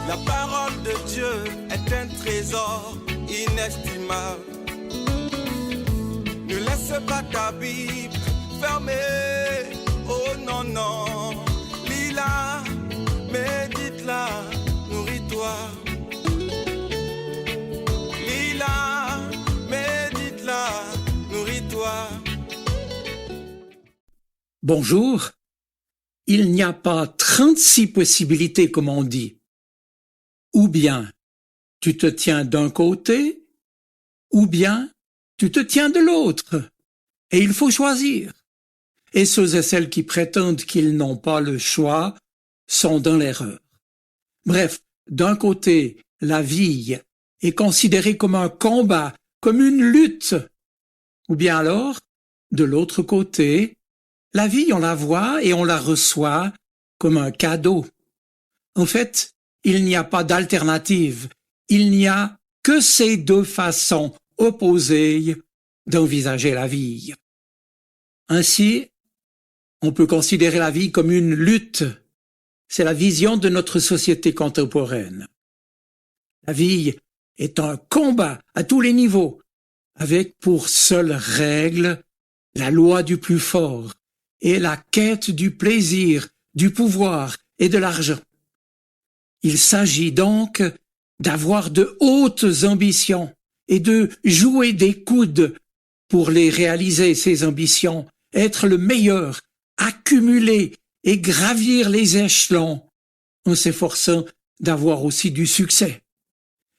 La parole de Dieu est un trésor inestimable. Ne laisse pas ta Bible fermée. Oh non, non. Lis-la, médite-la, nourris-toi. Lis-la, médite-la, nourris-toi. Bonjour. Il n'y a pas 36 possibilités, comme on dit. Ou bien tu te tiens d'un côté, ou bien tu te tiens de l'autre. Et il faut choisir. Et ceux et celles qui prétendent qu'ils n'ont pas le choix sont dans l'erreur. Bref, d'un côté, la vie est considérée comme un combat, comme une lutte. Ou bien alors, de l'autre côté, la vie, on la voit et on la reçoit comme un cadeau. En fait, il n'y a pas d'alternative. Il n'y a que ces deux façons opposées d'envisager la vie. Ainsi, on peut considérer la vie comme une lutte. C'est la vision de notre société contemporaine. La vie est un combat à tous les niveaux, avec pour seule règle la loi du plus fort et la quête du plaisir, du pouvoir et de l'argent. Il s'agit donc d'avoir de hautes ambitions et de jouer des coudes pour les réaliser, ces ambitions, être le meilleur, accumuler et gravir les échelons en s'efforçant d'avoir aussi du succès.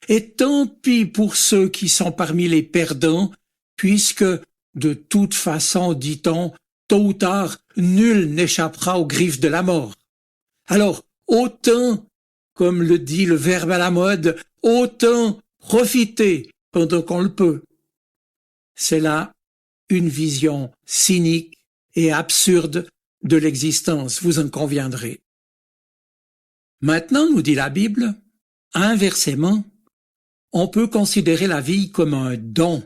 Et tant pis pour ceux qui sont parmi les perdants, puisque, de toute façon, dit-on, tôt ou tard, nul n'échappera aux griffes de la mort. Alors, autant, comme le dit le verbe à la mode, autant profiter pendant qu'on le peut. C'est là une vision cynique et absurde de l'existence, vous en conviendrez. Maintenant, nous dit la Bible, inversement, on peut considérer la vie comme un don,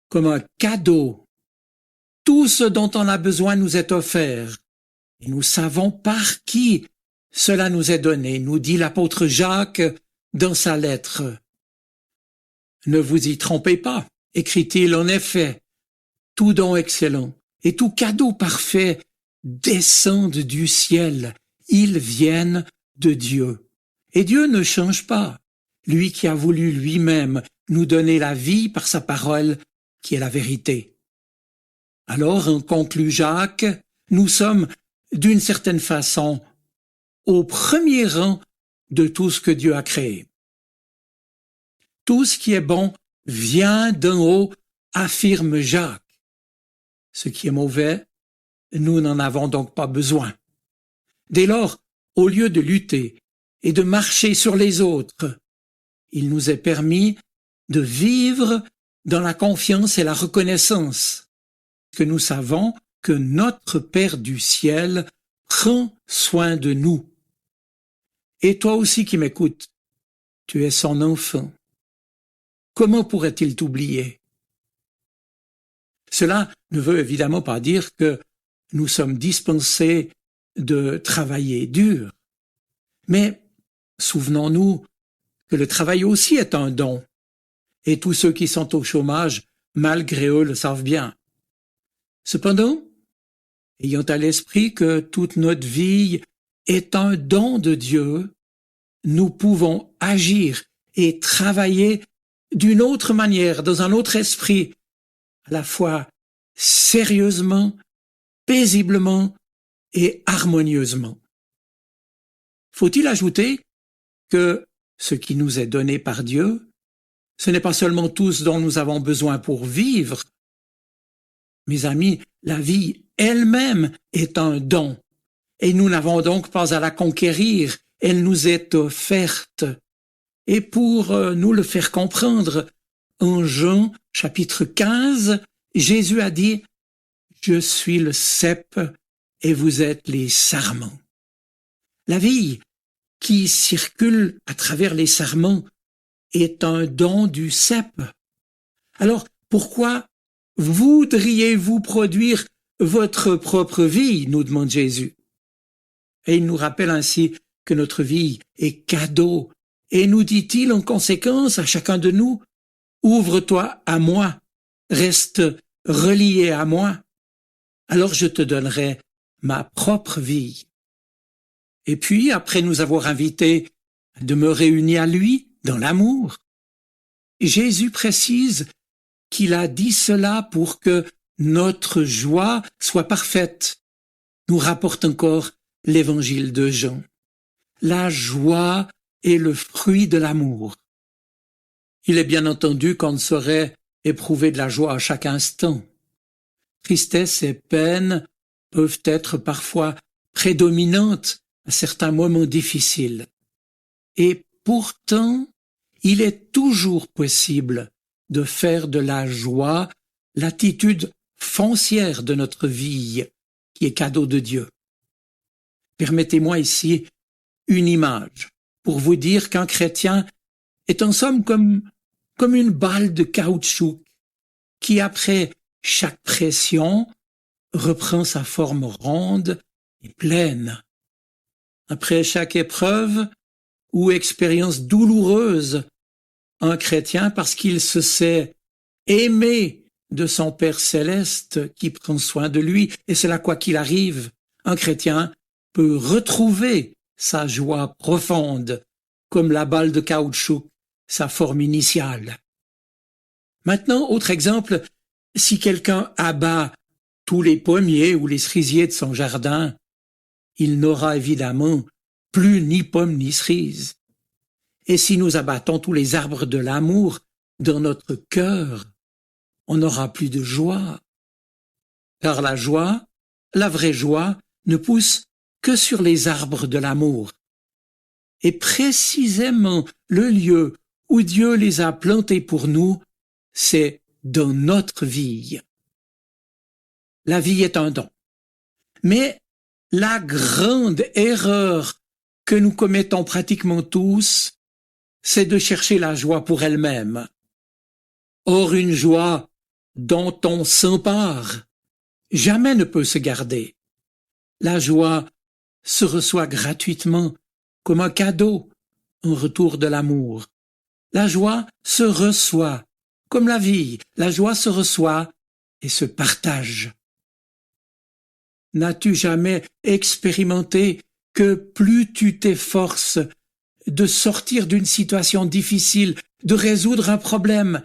comme un cadeau. Tout ce dont on a besoin nous est offert, et nous savons par qui cela nous est donné, nous dit l'apôtre Jacques dans sa lettre. Ne vous y trompez pas, écrit-il en effet, tout don excellent et tout cadeau parfait descendent du ciel, ils viennent de Dieu. Et Dieu ne change pas, lui qui a voulu lui-même nous donner la vie par sa parole qui est la vérité. Alors, en conclut Jacques, nous sommes, d'une certaine façon, au premier rang de tout ce que Dieu a créé. Tout ce qui est bon vient d'en haut, affirme Jacques. Ce qui est mauvais, nous n'en avons donc pas besoin. Dès lors, au lieu de lutter et de marcher sur les autres, il nous est permis de vivre dans la confiance et la reconnaissance, que nous savons que notre Père du ciel prend soin de nous. Et toi aussi qui m'écoutes, tu es son enfant. Comment pourrait-il t'oublier? Cela ne veut évidemment pas dire que nous sommes dispensés de travailler dur. Mais souvenons-nous que le travail aussi est un don, et tous ceux qui sont au chômage, malgré eux, le savent bien. Cependant, ayant à l'esprit que toute notre vie est un don de Dieu, nous pouvons agir et travailler d'une autre manière, dans un autre esprit, à la fois sérieusement, paisiblement et harmonieusement. Faut-il ajouter que ce qui nous est donné par Dieu, ce n'est pas seulement tout ce dont nous avons besoin pour vivre. Mes amis, la vie elle-même est un don, et nous n'avons donc pas à la conquérir, elle nous est offerte. Et pour nous le faire comprendre, en Jean chapitre 15, Jésus a dit « Je suis le cep et vous êtes les sarments ». La vie qui circule à travers les sarments est un don du cep. Alors, pourquoi voudriez-vous produire votre propre vie, nous demande Jésus. Et il nous rappelle ainsi que notre vie est cadeau et nous dit-il en conséquence à chacun de nous, ouvre-toi à moi, reste relié à moi, alors je te donnerai ma propre vie. Et puis, après nous avoir invités à demeurer unis à lui dans l'amour, Jésus précise qu'il a dit cela pour que notre joie soit parfaite. Nous rapporte encore l'évangile de Jean. La joie est le fruit de l'amour. Il est bien entendu qu'on ne saurait éprouver de la joie à chaque instant. Tristesse et peine peuvent être parfois prédominantes à certains moments difficiles. Et pourtant, il est toujours possible de faire de la joie l'attitude foncière de notre vie, qui est cadeau de Dieu. Permettez-moi ici une image pour vous dire qu'un chrétien est en somme comme une balle de caoutchouc qui, après chaque pression, reprend sa forme ronde et pleine. Après chaque épreuve ou expérience douloureuse, un chrétien, parce qu'il se sait aimé de son Père céleste qui prend soin de lui, et cela quoi qu'il arrive, un chrétien peut retrouver sa joie profonde, comme la balle de caoutchouc, sa forme initiale. Maintenant, autre exemple, si quelqu'un abat tous les pommiers ou les cerisiers de son jardin, il n'aura évidemment plus ni pommes ni cerises. Et si nous abattons tous les arbres de l'amour dans notre cœur, on n'aura plus de joie. Car la joie, la vraie joie, ne pousse que sur les arbres de l'amour. Et précisément le lieu où Dieu les a plantés pour nous, c'est dans notre vie. La vie est un don. Mais la grande erreur que nous commettons pratiquement tous, c'est de chercher la joie pour elle-même. Or, une joie dont on s'empare jamais ne peut se garder. La joie se reçoit gratuitement comme un cadeau en retour de l'amour. La joie se reçoit comme la vie. La joie se reçoit et se partage. N'as-tu jamais expérimenté que plus tu t'efforces de sortir d'une situation difficile, de résoudre un problème,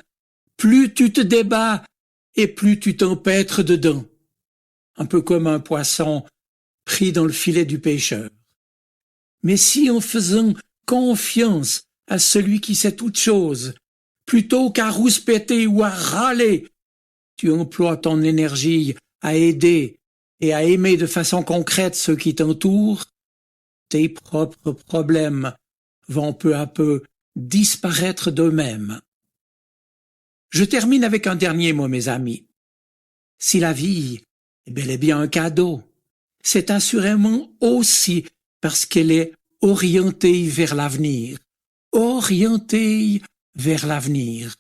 plus tu te débats et plus tu t'empêtres dedans, un peu comme un poisson pris dans le filet du pêcheur. Mais si en faisant confiance à celui qui sait toutes choses, plutôt qu'à rouspéter ou à râler, tu emploies ton énergie à aider et à aimer de façon concrète ceux qui t'entourent, tes propres problèmes vont peu à peu disparaître d'eux-mêmes. Je termine avec un dernier mot, mes amis. Si la vie est bel et bien un cadeau, c'est assurément aussi parce qu'elle est orientée vers l'avenir. Orientée vers l'avenir.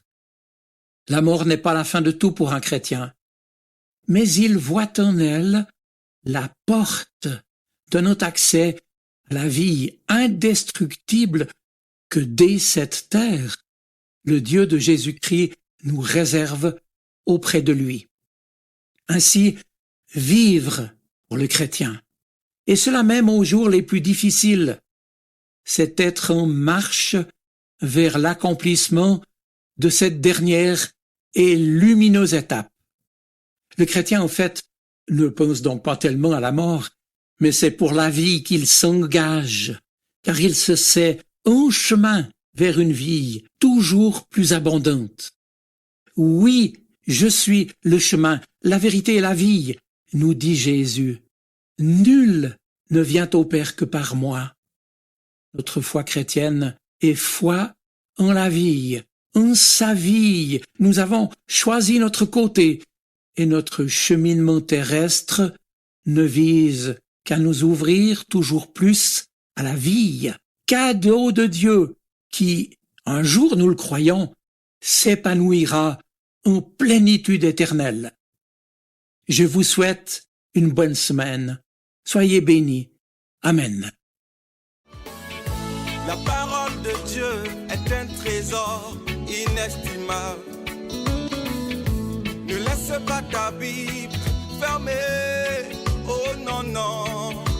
La mort n'est pas la fin de tout pour un chrétien, mais il voit en elle la porte donnant accès à la vie indestructible que dès cette terre, le Dieu de Jésus-Christ nous réserve auprès de lui. Ainsi, vivre pour le chrétien, et cela même aux jours les plus difficiles, c'est être en marche vers l'accomplissement de cette dernière et lumineuse étape. Le chrétien, en fait, ne pense donc pas tellement à la mort, mais c'est pour la vie qu'il s'engage, car il se sait en chemin vers une vie toujours plus abondante. Oui, je suis le chemin, la vérité et la vie, nous dit Jésus. Nul ne vient au Père que par moi. Notre foi chrétienne est foi en la vie, en sa vie. Nous avons choisi notre côté et notre cheminement terrestre ne vise qu'à nous ouvrir toujours plus à la vie, cadeau de Dieu qui, un jour nous le croyons, s'épanouira en plénitude éternelle. Je vous souhaite une bonne semaine. Soyez bénis. Amen. La parole de Dieu est un trésor inestimable. Ne laisse pas ta Bible fermée, oh non, non.